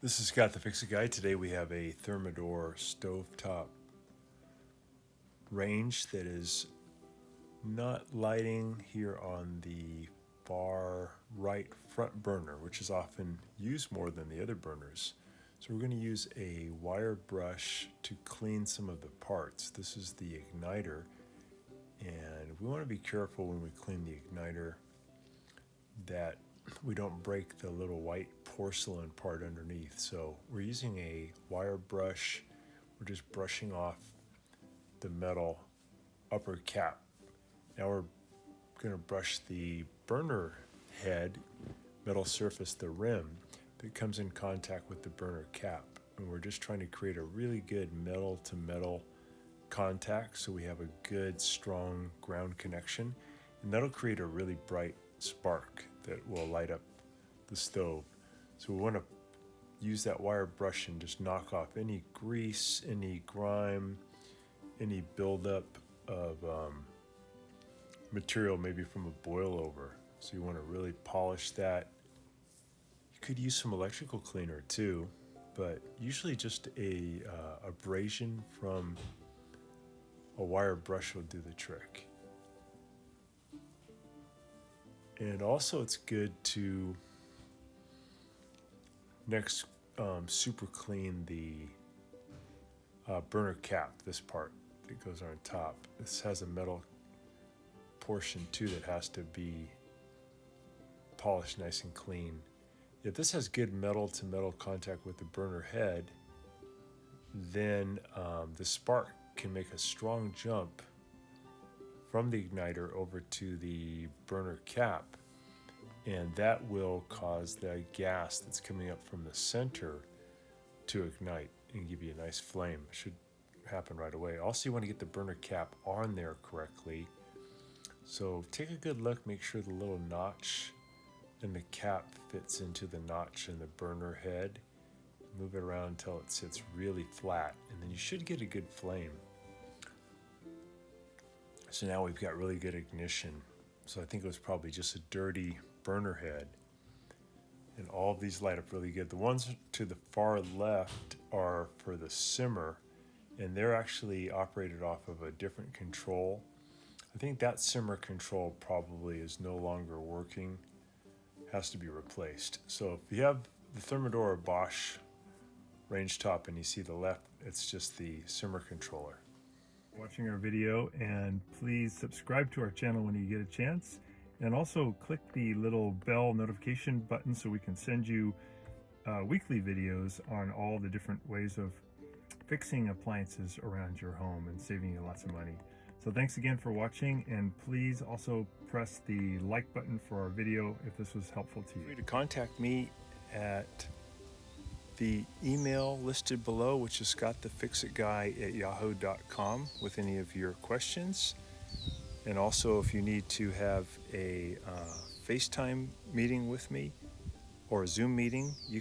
This is Scott the Fix-It Guy. Today we have a Thermador Stovetop range that is not lighting here on the far right front burner, which is often used more than the other burners. So we're going to use a wire brush to clean some of the parts. This is the igniter, and we want to be careful when we clean the igniter that we don't break the little white porcelain part underneath. So we're using a wire brush. We're just brushing off the metal upper cap. Now we're going to brush the burner head metal surface, the rim that comes in contact with the burner cap, and we're just trying to create a really good metal to metal contact so we have a good strong ground connection, and that'll create a really bright spark that will light up the stove. So we want to use that wire brush and just knock off any grease, any grime, any buildup of material maybe from a boil over. So you want to really polish that. You could use some electrical cleaner too, but usually just a abrasion from a wire brush will do the trick. And also it's good to next super clean the burner cap, this part that goes on top. This has a metal portion too that has to be polished nice and clean. If this has good metal to metal contact with the burner head, then the spark can make a strong jump from the igniter over to the burner cap, and that will cause the gas that's coming up from the center to ignite and give you a nice flame. It should happen right away. Also, you want to get the burner cap on there correctly. So take a good look, make sure the little notch in the cap fits into the notch in the burner head. Move it around until it sits really flat, and then you should get a good flame. So now we've got really good ignition. So I think it was probably just a dirty burner head. And all of these light up really good. The ones to the far left are for the simmer, and they're actually operated off of a different control. I think that simmer control probably is no longer working, has to be replaced. So if you have the Thermidor or Bosch range top and you see the left, it's just the simmer controller. Watching our video, and please subscribe to our channel when you get a chance, and also click the little bell notification button so we can send you weekly videos on all the different ways of fixing appliances around your home and saving you lots of money. So thanks again for watching, and please also press the like button for our video if this was helpful to you. Feel free to contact me at the email listed below, which is scottthefixitguy@yahoo.com, with any of your questions. And also, if you need to have a FaceTime meeting with me or a Zoom meeting, you